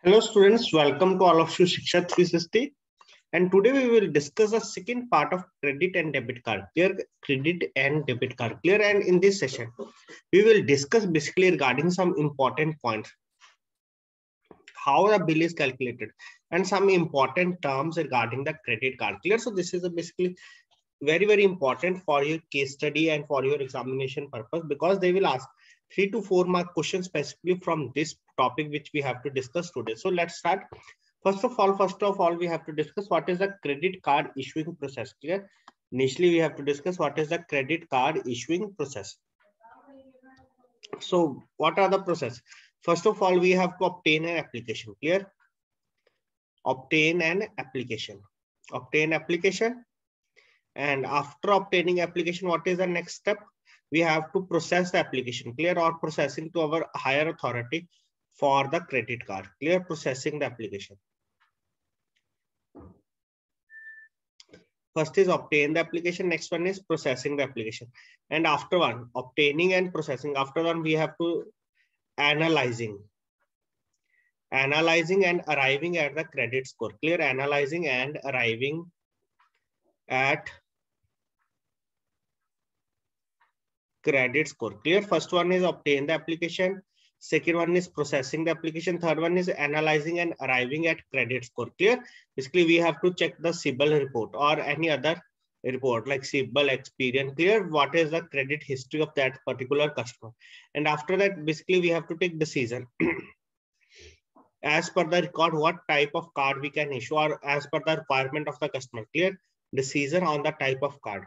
Hello students, welcome to all of you Shiksha 360, and today we will discuss the second part of credit and debit card. Clear? Credit and debit card. Clear? And in this session, we will discuss basically regarding some important points, how the bill is calculated, and some important terms regarding the credit card. Clear? So this is a basically very important for your case study and for your examination purpose, because they will ask 3 to 4 mark questions specifically from this topic which we have to discuss today. So let's start. First of all, we have to discuss what is the credit card issuing process. Clear? Initially, we have to discuss what is the credit card issuing process. So what are the process? First of all, we have to obtain an application. Clear? Obtain an application. Obtain application. And after obtaining application, what is the next step? We have to process the application. Clear? Or processing to our higher authority for the credit card. Clear? Processing the application. First is obtain the application. Next one is processing the application. And after one, obtaining and processing. After one, we have to analyzing and arriving at the credit score. Clear? Analyzing and arriving at credit score. Clear? First one is obtain the application. Second one is processing the application. Third one is analyzing and arriving at credit score. Clear? Basically, we have to check the CIBIL report or any other report like CIBIL, Experian. Clear? What is the credit history of that particular customer? And after that, basically, we have to take decision. As per the record, what type of card we can issue, or as per the requirement of the customer. Clear? Decision on the type of card.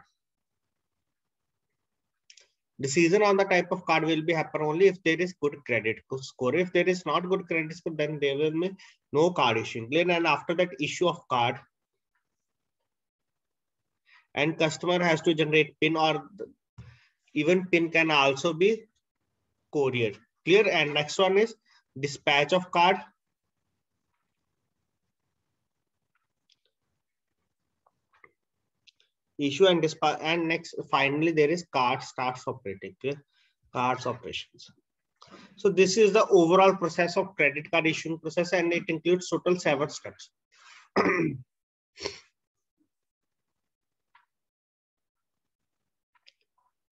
Decision on the type of card will be happen only if there is good credit score. If there is not good credit score, then there will be no card issuing. And after that, issue of card, and customer has to generate PIN, or even PIN can also be courier. Clear? And next one is dispatch of card. Issue and dispatch, and next finally there is card starts operating. Clear? Cards operations. So this is the overall process of credit card issuing process, and it includes total 7 steps.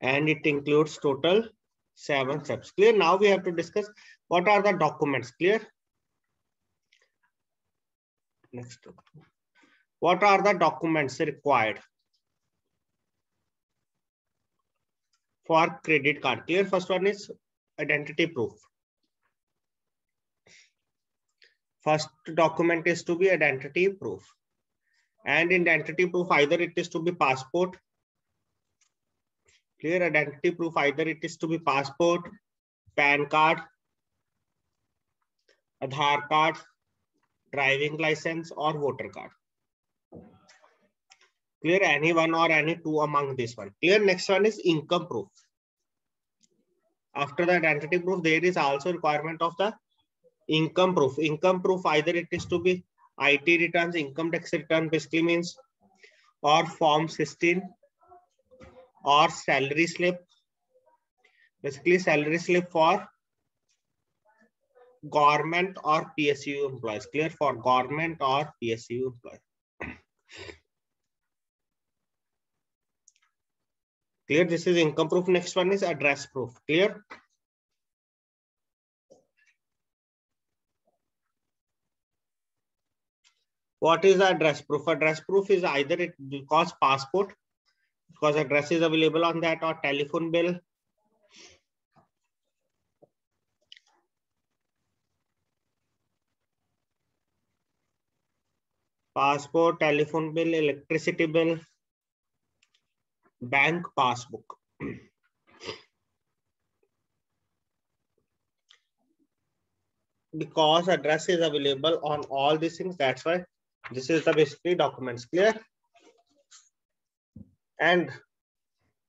And it includes total 7 steps. Clear? Now we have to discuss what are the documents. Clear? Next. What are the documents required for credit card? Clear? First one is identity proof. First document is to be identity proof. And in identity proof, either it is to be passport. Clear? Identity proof, either it is to be passport, PAN card, Aadhaar card, driving license, or voter card. Clear? Any one or any two among this one. Clear? Next one is income proof. After the identity proof, there is also requirement of the income proof. Income proof, either it is to be IT returns, income tax return, basically means, or form 16, or salary slip. Basically, salary slip for government or PSU employees. Clear? For government or PSU employees. Clear? This is income proof. Next one is address proof. Clear? What is the address proof? Address proof is either it because passport, because address is available on that, or telephone bill, passport, telephone bill, electricity bill, bank passbook. Because address is available on all these things, that's why this is the basically documents. Clear? And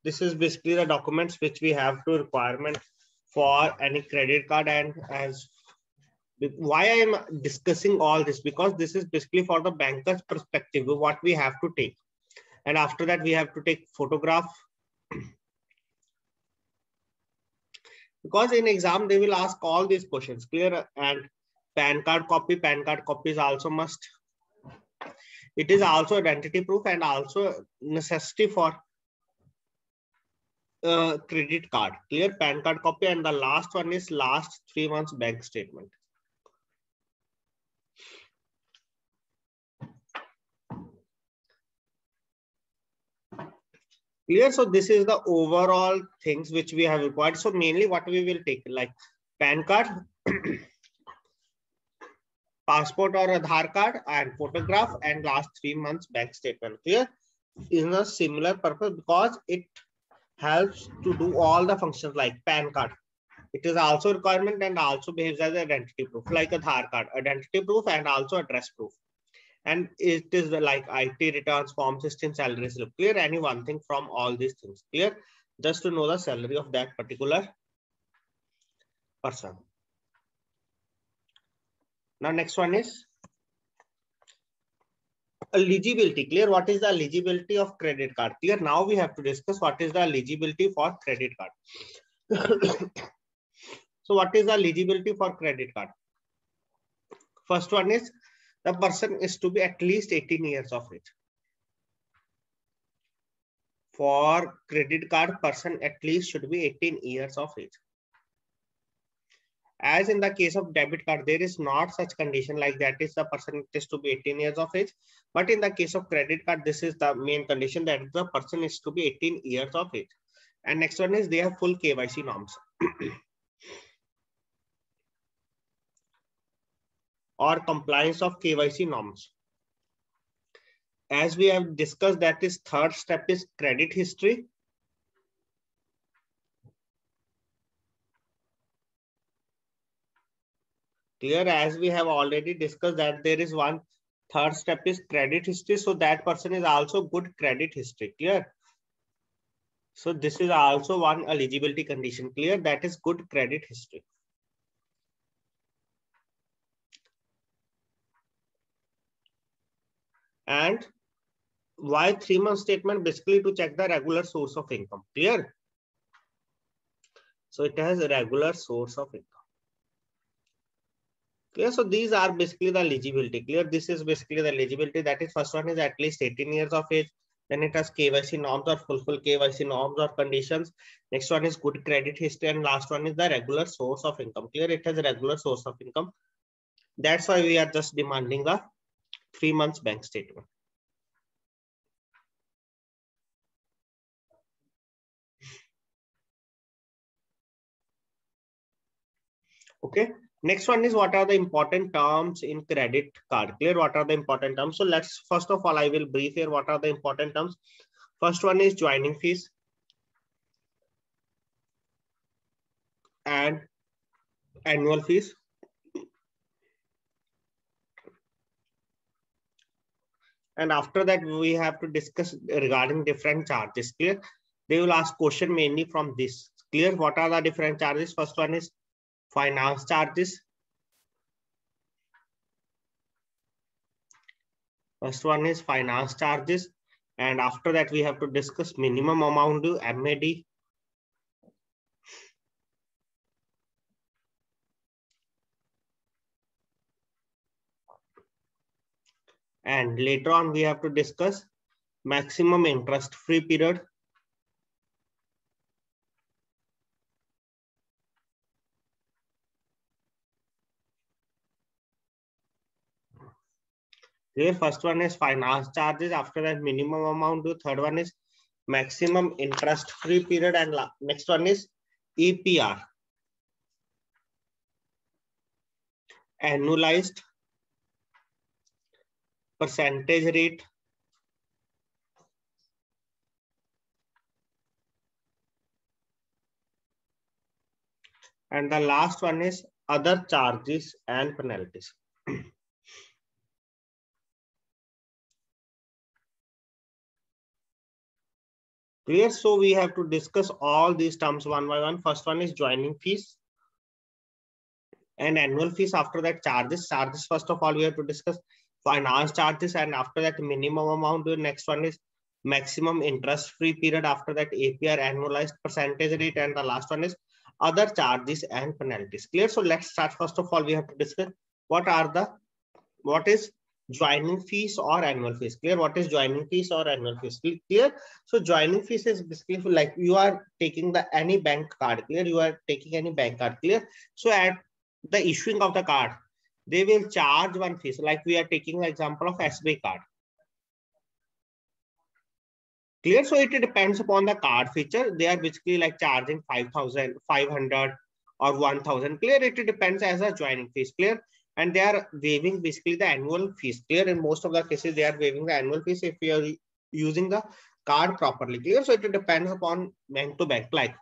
this is basically the documents which we have to requirement for any credit card. And as why I am discussing all this, because this is basically for the banker's perspective, what we have to take. And after that, we have to take photograph. Because in exam, they will ask all these questions. Clear? And PAN card copy is also must. It is also identity proof and also necessity for credit card. Clear? PAN card copy, and the last one is last 3 months bank statement. Clear? So this is the overall things which we have required. So mainly what we will take, like PAN card, passport or Aadhaar card, and photograph, and last 3 months bank statement. Clear? In a similar purpose, because it helps to do all the functions like PAN card. It is also requirement and also behaves as identity proof, like Aadhaar card, identity proof and also address proof. And it is the like IT returns, form 16, salary slip. Clear? Any one thing from all these things. Clear? Just to know the salary of that particular person. Now next one is eligibility. Clear? What is the eligibility of credit card? Clear? Now we have to discuss what is the eligibility for credit card. So what is the eligibility for credit card? First one is the person is to be at least 18 years of age. For credit card, person at least should be 18 years of age. As in the case of debit card, there is not such condition like that is the person is to be 18 years of age. But in the case of credit card, this is the main condition, that the person is to be 18 years of age. And next one is they have full KYC norms. Or compliance of KYC norms. As we have discussed, that is third step is credit history. Clear? As we have already discussed that there is one third step is credit history. So that person is also good credit history. Clear? So this is also one eligibility condition. Clear? That is good credit history. And why 3 month statement? Basically to check the regular source of income. Clear? So it has a regular source of income. Clear? So these are basically the eligibility. Clear? This is basically the eligibility. That is, first one is at least 18 years of age. Then it has KYC norms or fulfill KYC norms or conditions. Next one is good credit history. And last one is the regular source of income. Clear? It has a regular source of income. That's why we are just demanding a 3 months bank statement. Okay. Next one is what are the important terms in credit card? Clear? What are the important terms? So let's first of all, I will brief here what are the important terms. First one is joining fees and annual fees. And after that, we have to discuss regarding different charges. Clear? They will ask question mainly from this. Clear? What are the different charges? First one is finance charges. First one is finance charges. And after that, we have to discuss minimum amount due, MAD. And later on, we have to discuss maximum interest free period. Here, first one is finance charges. After that, minimum amount due. Third one is maximum interest free period. And next one is APR. Annualized percentage rate. And the last one is other charges and penalties. Clear? So we have to discuss all these terms one by one. First one is joining fees and annual fees. After that, charges. Charges, first of all, we have to discuss finance charges. And after that, minimum amount. The next one is maximum interest free period. After that, APR, annualized percentage rate. And the last one is other charges and penalties. Clear? So let's start. First of all, we have to discuss what is joining fees or annual fees? Clear? What is joining fees or annual fees? Clear? So joining fees is basically like you are taking any bank card. Clear? You are taking any bank card. Clear? So at the issuing of the card, they will charge one fees. Like we are taking the example of SBI card. Clear? So it depends upon the card feature. They are basically like charging 5,000, 500 or 1,000. Clear? It depends as a joining fees. Clear? And they are waiving basically the annual fees. Clear? In most of the cases, they are waiving the annual fees if you are using the card properly. Clear? So it depends upon bank to bank. Like,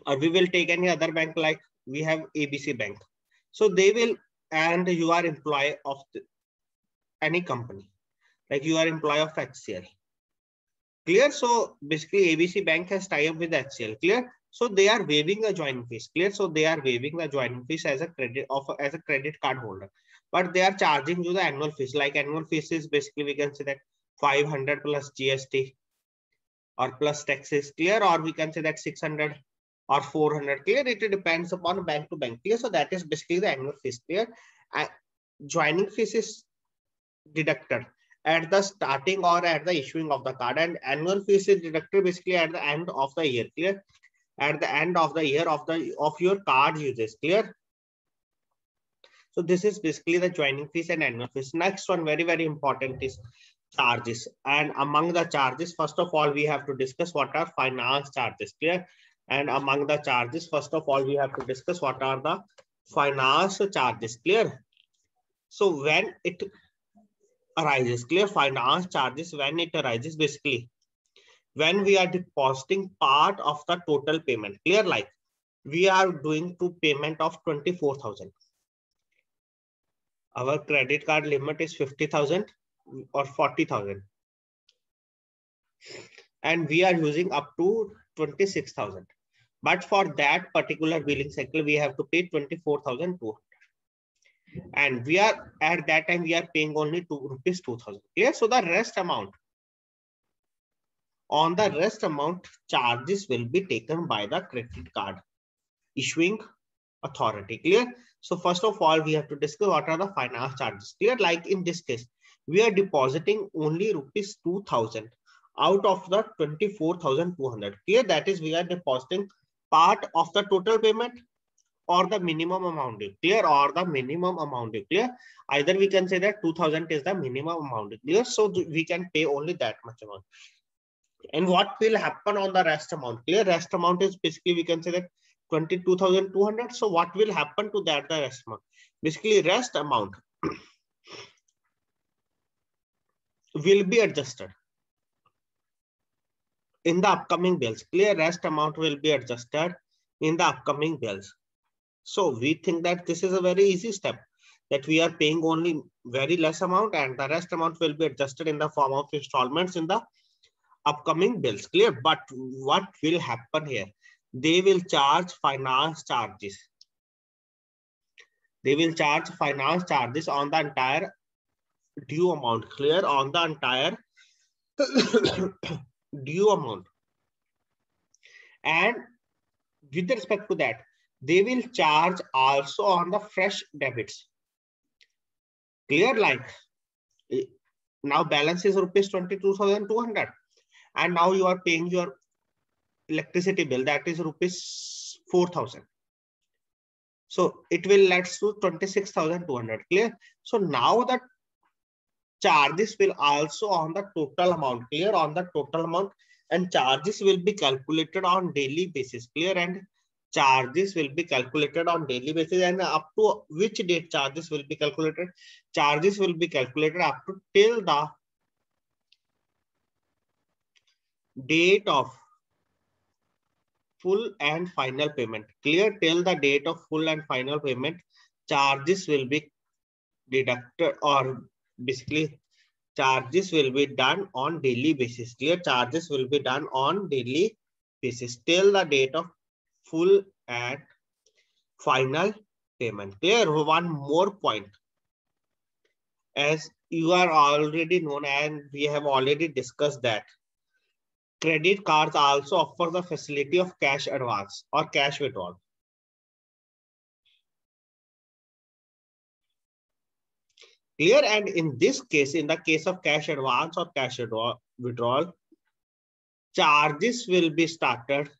or we will take any other bank, like we have ABC Bank. So they will, and you are employee of any company, like you are employee of HCL. Clear? So basically ABC Bank has tie up with HCL. Clear? So they are waiving the joining fees. Clear? So they are waiving the joining fees as a credit card holder, but they are charging you the annual fees. Like annual fees is basically, we can say that 500 plus GST or plus taxes. Clear? Or we can say that 600 or 400. Clear? It depends upon bank to bank. Clear? So that is basically the annual fees. Clear? Joining fees is deducted at the starting or at the issuing of the card, and annual fees is deducted basically at the end of the year. Clear? At the end of the year of your card uses. Clear? So this is basically the joining fees and annual fees. Next one, very, very important, is charges. And among the charges, first of all, we have to discuss what are finance charges. Clear? And among the charges, first of all, we have to discuss what are the finance charges. Clear? So when it arises, clear, finance charges, when it arises, basically when we are depositing part of the total payment. Clear? Like we are doing to payment of 24,000. Our credit card limit is 50,000 or 40,000, and we are using up to 26,000. But for that particular billing cycle, we have to pay 24,200. And we are at that time, we are paying only rupees 2,000. Clear? So the rest amount, on the rest amount, charges will be taken by the credit card issuing authority. Clear? So first of all, we have to discuss what are the finance charges. Clear? Like in this case, we are depositing only rupees 2,000 out of the 24,200. Clear? That is, we are depositing part of the total payment or the minimum amount due. Clear? Or the minimum amount due. Clear? Either we can say that 2,000 is the minimum amount due. Clear? So we can pay only that much amount. And what will happen on the rest amount? Clear? Rest amount is basically, we can say that 22,200. So what will happen to that, the rest amount? Basically, rest amount will be adjusted in the upcoming bills. Clear? Rest amount will be adjusted in the upcoming bills. So we think that this is a very easy step, that we are paying only very less amount and the rest amount will be adjusted in the form of installments in the upcoming bills. Clear? But what will happen here? They will charge finance charges. They will charge finance charges on the entire due amount. Clear? On the entire due amount. And with respect to that, they will charge also on the fresh debits. Clear? Like now balance is rupees 22,200. And now you are paying your electricity bill, that is rupees 4,000. So it will let's to 26,200. Clear? So now the charges will also on the total amount. Clear? On the total amount, and charges will be calculated on daily basis. Clear? And charges will be calculated on daily basis. And up to which date charges will be calculated? Charges will be calculated up to till the date of full and final payment. Clear? Till the date of full and final payment, charges will be deducted, or basically charges will be done on daily basis. Clear? Charges will be done on daily basis till the date of full and final payment. Clear? One more point, as you are already known and we have already discussed that credit cards also offer the facility of cash advance or cash withdrawal. Clear? And in this case, in the case of cash advance or cash withdrawal, charges will be started.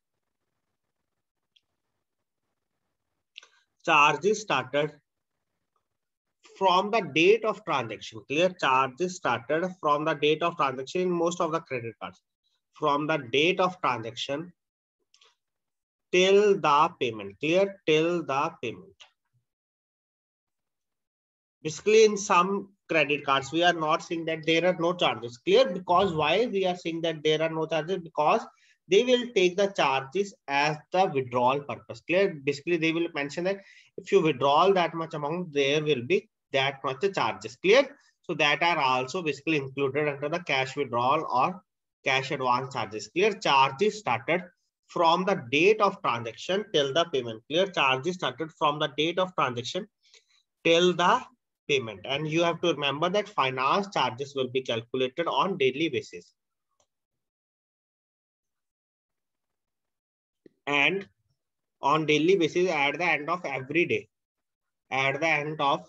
Charges started from the date of transaction. Clear? Charges started from the date of transaction in most of the credit cards. From the date of transaction till the payment. Clear? Till the payment. Basically, in some credit cards, we are not saying that there are no charges. Clear? Because why we are saying that there are no charges? Because they will take the charges as the withdrawal purpose. Clear? Basically, they will mention that if you withdraw that much amount, there will be that much charges. Clear? So that are also basically included under the cash withdrawal or cash advance charges. Clear? Charges started from the date of transaction till the payment. Clear? Charges started from the date of transaction till the payment. And you have to remember that finance charges will be calculated on daily basis. And on daily basis at the end of every day. At the end of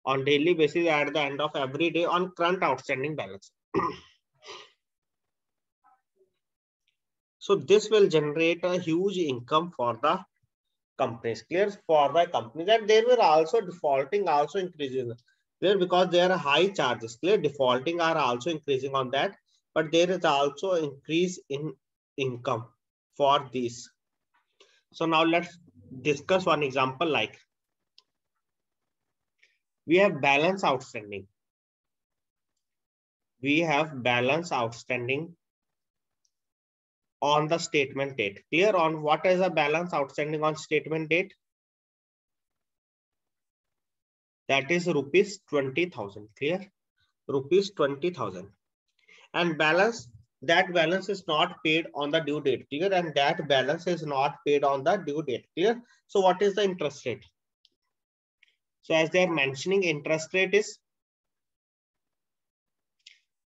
on daily basis at the end of every day on current outstanding balance. So this will generate a huge income for the companies. Clear? For the companies, and there were also defaulting also increasing. Clear? Because there are high charges. Clear? Defaulting are also increasing on that, but there is also increase in income for these. So now let's discuss one example. Like we have balance outstanding. We have balance outstanding on the statement date. Clear? On what is the balance outstanding on statement date? That is rupees 20,000. Clear? Rupees 20,000. And balance, that balance is not paid on the due date. Clear? And that balance is not paid on the due date. Clear? So what is the interest rate? So as they are mentioning, interest rate is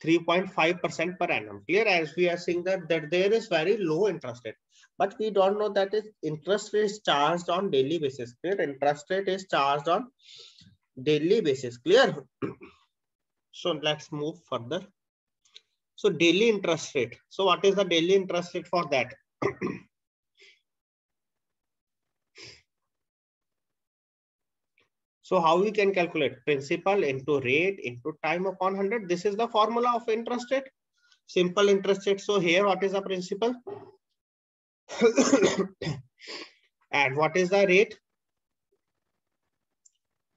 3.5% per annum. Clear? As we are seeing that there is very low interest rate, but we don't know that is interest rate is charged on daily basis. Clear? Interest rate is charged on daily basis. Clear? So let's move further. So daily interest rate. So what is the daily interest rate for that? So how we can calculate? Principal into rate into time upon 100. This is the formula of interest rate. Simple interest rate. So here what is the principal? And what is the rate?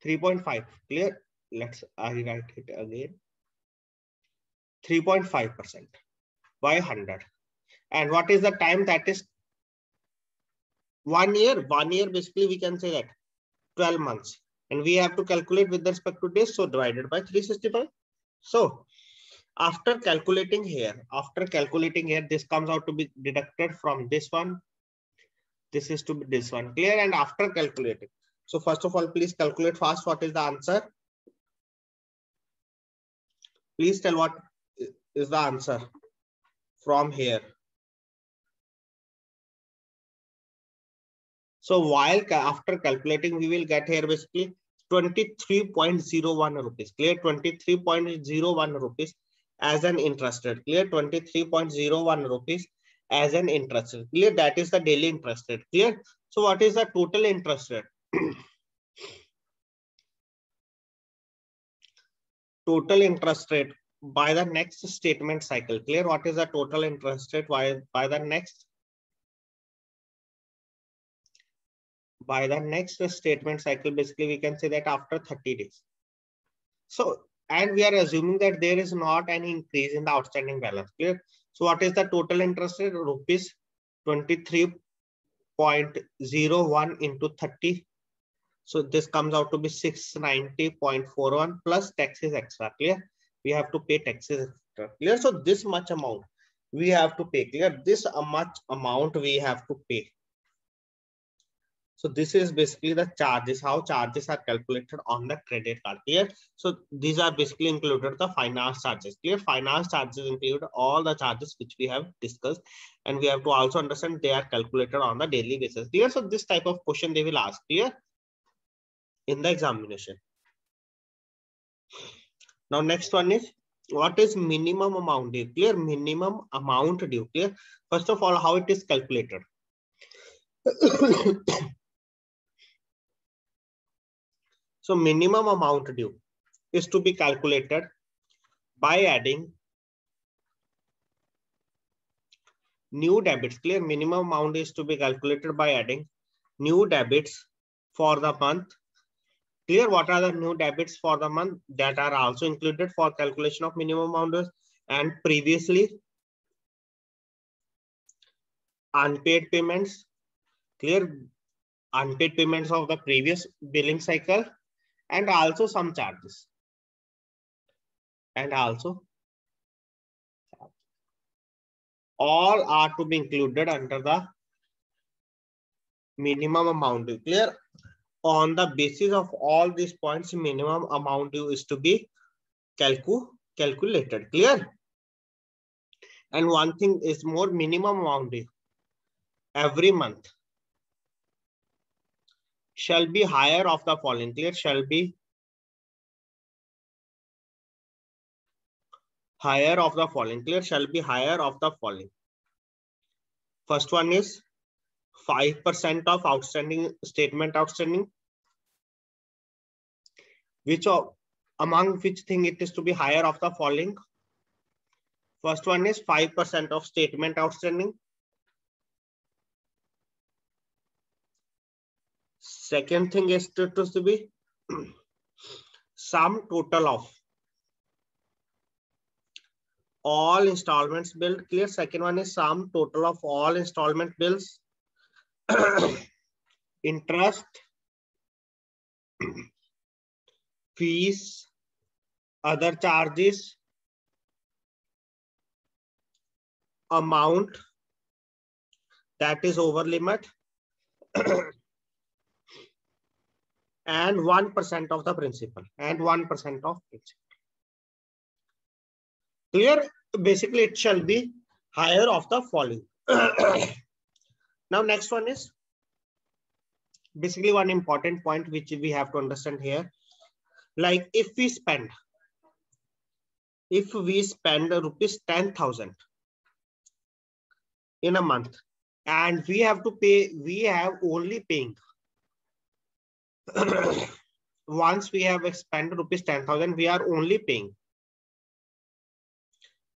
3.5. Clear? Let's write it again. 3.5% by 100. And what is the time? That is 1 year. 1 year, basically we can say that 12 months. And we have to calculate with respect to days. So divided by 365. So after calculating here, this comes out to be deducted from this one. This is to be this one. Clear? And after calculating. So first of all, please calculate fast. What is the answer? Please tell what is the answer from here. So while after calculating, we will get here basically 23.01 rupees. Clear? 23.01 rupees as an interest rate. Clear? 23.01 rupees as an interest rate. Clear? That is the daily interest rate. Clear? So what is the total interest rate? Total interest rate by the next statement cycle. Clear? What is the total interest rate by the next? By the next statement cycle, basically we can say that after 30 days. So, and we are assuming that there is not any increase in the outstanding balance. Clear? So what is the total interest rate? Rupees 23.01 into 30. So this comes out to be 690.41 plus taxes extra. Clear? We have to pay taxes extra. Clear? So this much amount we have to pay. Clear? This much amount we have to pay. So this is basically the charges, how charges are calculated on the credit card. Clear? So these are basically included the finance charges. Clear? Finance charges include all the charges which we have discussed, and we have to also understand they are calculated on the daily basis. Clear? So this type of question they will ask. Clear? in the examination. Now next one is, what is minimum amount due? Clear? Minimum amount due. Clear? First of all, how it is calculated. So minimum amount due is to be calculated by adding new debits. Clear? Minimum amount is to be calculated by adding new debits for the month. Clear? What are the new debits for the month that are also included for calculation of minimum amount? And previously unpaid payments. Clear? Unpaid payments of the previous billing cycle, and also some charges. And also all are to be included under the minimum amount due. Clear? On the basis of all these points, minimum amount due is to be calculated. Clear? And one thing is more, minimum amount due every month shall be higher of the following. Clear? Shall be higher of the following. Clear? Shall be higher of the following. First one is 5% of outstanding statement outstanding. Among which thing it is to be higher of the following? First one is 5% of statement outstanding. Second thing is to be sum total of all installments billed. Clear? Second one is sum total of all installment bills, interest, fees, other charges, amount that is over limit, and 1% of the principal, and 1% of principal. Clear? Basically, it shall be higher of the following. Now, next one is basically one important point which we have to understand here. Like if we spend rupees 10,000 in a month, and we have to pay, we have only paying once we have spent rupees 10,000, we are only paying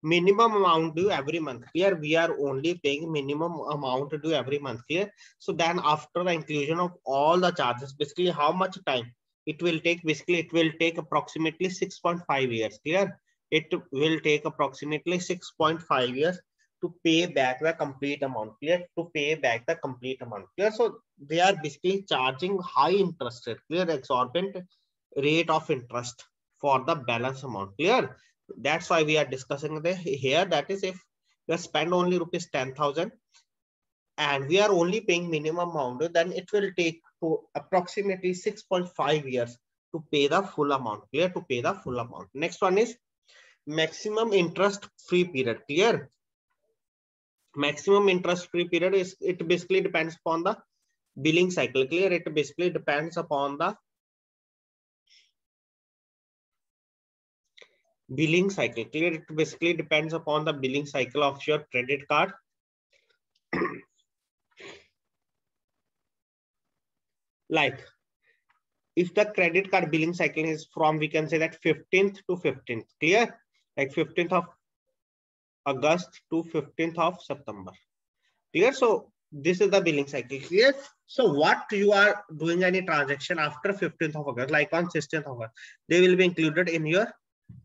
minimum amount due every month. Here we are only paying minimum amount due every month here. So then after the inclusion of all the charges, basically how much time it will take? Basically it will take approximately 6.5 years. Clear? It will take approximately 6.5 years to pay back the complete amount. Clear? To pay back the complete amount. Clear? So they are basically charging high interest rate. Clear? Exorbitant rate of interest for the balance amount. Clear? That's why we are discussing here. That is, if we spend only rupees 10,000 and we are only paying minimum amount, then it will take to approximately 6.5 years to pay the full amount. Clear? To pay the full amount. Next one is maximum interest free period. Clear? Maximum interest free period is, it basically depends upon the billing cycle. Clear? It basically depends upon the billing cycle. Clear? It basically depends upon the billing cycle of your credit card. Like if the credit card billing cycle is from, we can say that 15th to 15th. Clear? Like 15th of August to 15th of September. Clear? So this is the billing cycle. Clear? So what you are doing any transaction after 15th of August, like on 16th of August, they will be included in your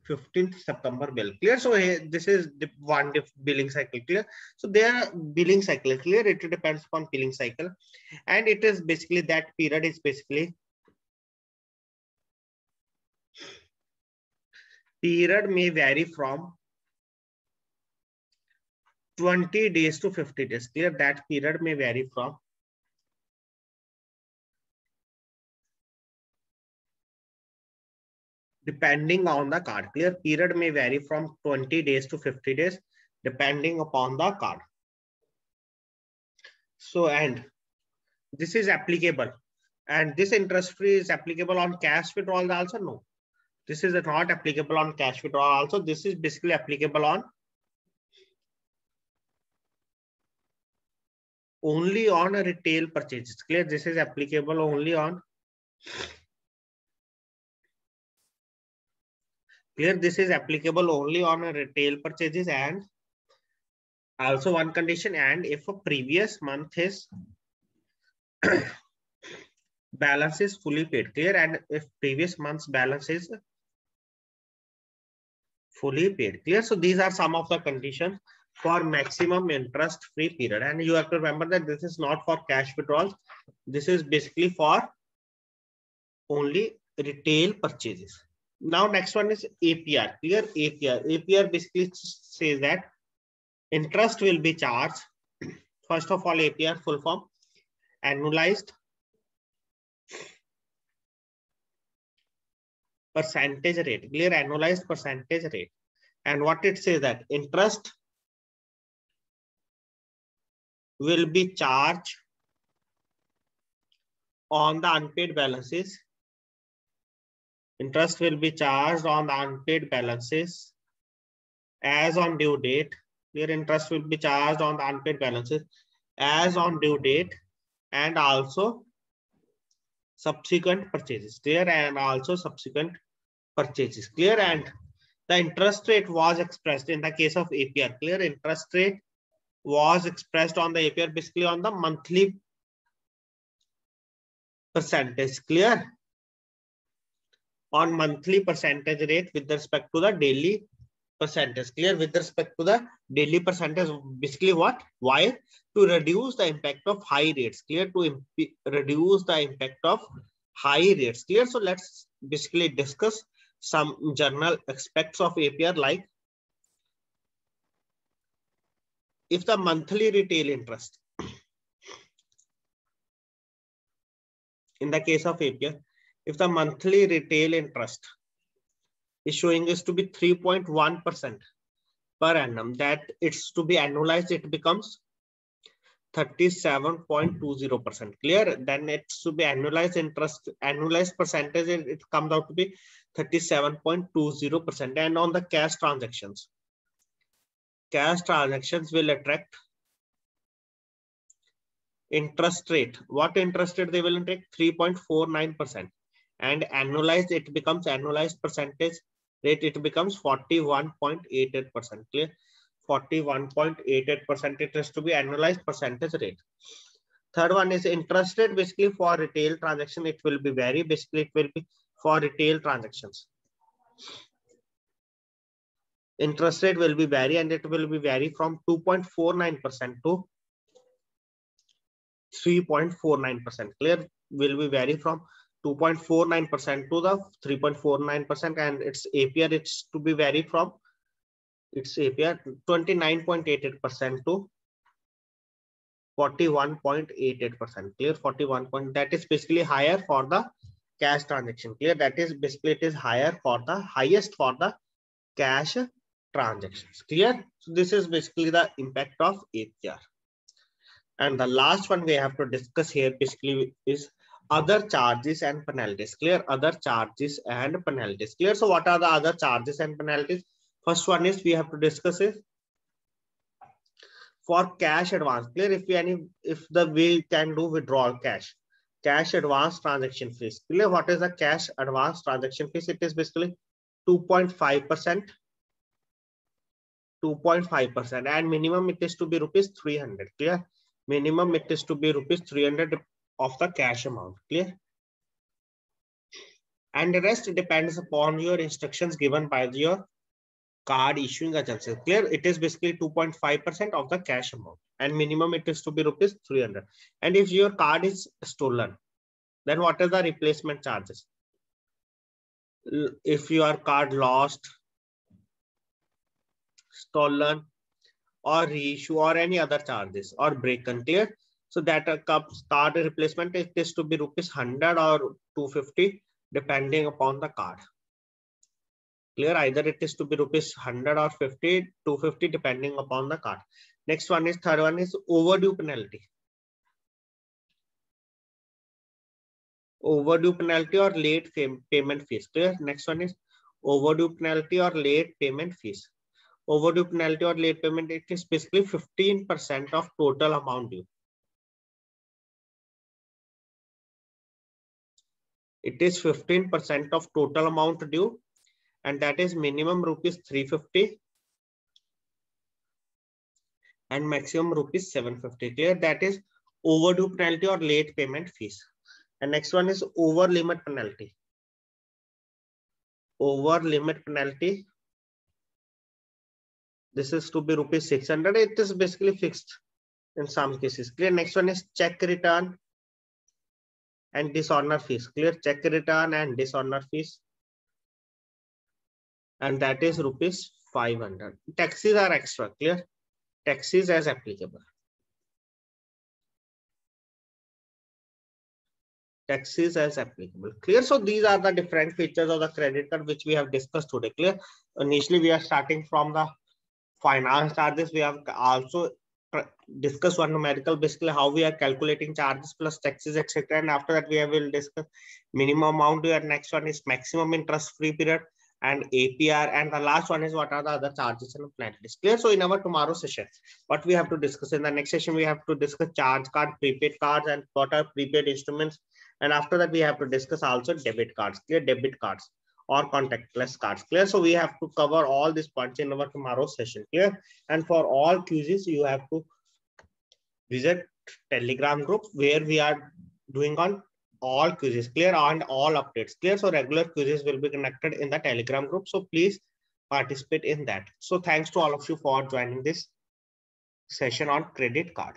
15th September bill. Clear? So this is the one billing cycle. Clear? So their billing cycle. Clear? It depends upon billing cycle, and it is basically that period is basically period may vary from 20 days to 50 days. Clear? That period may vary from depending on the card. Clear? Period may vary from 20 days to 50 days depending upon the card. So, and this is applicable And this interest free is applicable on cash withdrawal also? No, this is not applicable on cash withdrawal also. This is basically applicable on only on a retail purchases. Clear? This is applicable only on This is applicable only on a retail purchases, and also one condition, and if a previous month is balance is fully paid. Clear? And if previous month's balance is fully paid. Clear? So these are some of the conditions for maximum interest free period. And you have to remember that this is not for cash withdrawals. This is basically for only retail purchases. Now next one is APR. Clear? APR basically says that interest will be charged. First of all, APR full form, annualized percentage rate. Clear? Annualized percentage rate. And what it says that interest will be charged on the unpaid balances. Interest will be charged on the unpaid balances as on due date. Clear? Interest will be charged on the unpaid balances as on due date, and also subsequent purchases. Clear? And also subsequent purchases. Clear? And the interest rate was expressed in the case of APR. Clear? Interest rate was expressed on the APR basically on the monthly percentage. Clear? On monthly percentage rate with respect to the daily percentage. Clear? With respect to the daily percentage, basically what? Why? To reduce the impact of high rates. Clear? To reduce the impact of high rates. Clear? So let's basically discuss some general aspects of APR, like if the monthly retail interest in the case of APR, if the monthly retail interest is showing us to be 3.1% per annum, that it's to be annualized, it becomes 37.20%. Clear? Then it's to be annualized interest, annualized percentage, it comes out to be 37.20%. And on the cash transactions will attract interest rate. What interest rate they will attract? 3.49%. And annualized, it becomes annualized percentage rate, it becomes 41.88%. Clear? 41.88%. It has to be annualized percentage rate. Third one is interest rate. Basically for retail transaction, it will be vary. Basically it will be for retail transactions. Interest rate will be vary, and it will be vary from 2.49% to 3.49%. Clear? Will be vary from 2.49% to the 3.49%, and its APR, it's to be vary from its APR 29.88% to 41.88%. Clear? 41 point, that is basically higher for the cash transaction. Clear? That is basically it is higher for the highest for the cash transactions. Clear? So this is basically the impact of APR. And the last one we have to discuss here basically is other charges and penalties. Clear? Other charges and penalties. Clear? So what are the other charges and penalties? First one is we have to discuss is for cash advance. Clear? If the way can do withdrawal cash advance transaction fees. Clear? What is the cash advance transaction fees? It is basically 2.5%. 2.5%, and minimum it is to be rupees 300. Clear? Minimum it is to be rupees 300 of the cash amount. Clear? And the rest depends upon your instructions given by your card issuing agency. Clear? It is basically 2.5% of the cash amount, and minimum it is to be rupees 300. And if your card is stolen, then what are the replacement charges? If your card lost, stolen, or reissue, or any other charges, or broken. Clear? So that card replacement, it is to be rupees 100 or 250 depending upon the card. Clear? Either it is to be rupees 100 or 50, 250 depending upon the card. Next one is, third one is overdue penalty. overdue penalty or late payment fees. Clear? Next one is overdue penalty or late payment fees. Overdue penalty or late payment, it is basically 15% of total amount due. It is 15% of total amount due, and that is minimum rupees 350 and maximum rupees 750. Clear? That is overdue penalty or late payment fees. And next one is over limit penalty. Over limit penalty, this is to be rupees 600. It is basically fixed in some cases. Clear? Next one is check return and dishonor fees. Clear? Check return and dishonor fees, and that is rupees 500. Taxes are extra. Clear? Taxes as applicable. Taxes as applicable. Clear? So these are the different features of the credit card which we have discussed today. Clear? Initially, we are starting from the finance charges. We have also discussed one numerical, basically how we are calculating charges plus taxes, etc. And after that, we will discuss minimum amount due. And next one is maximum interest free period and APR. And the last one is what are the other charges and penalties. Clear? So in our tomorrow session, what we have to discuss in the next session, we have to discuss charge card, prepaid cards, and what are prepaid instruments. And after that, we have to discuss also debit cards. Clear? Debit cards or contactless cards. Clear? So we have to cover all these points in our tomorrow session. Clear? And for all quizzes, you have to visit Telegram group where we are doing on all quizzes. Clear? And all updates. Clear? So regular quizzes will be connected in the Telegram group. So please participate in that. So thanks to all of you for joining this session on credit card.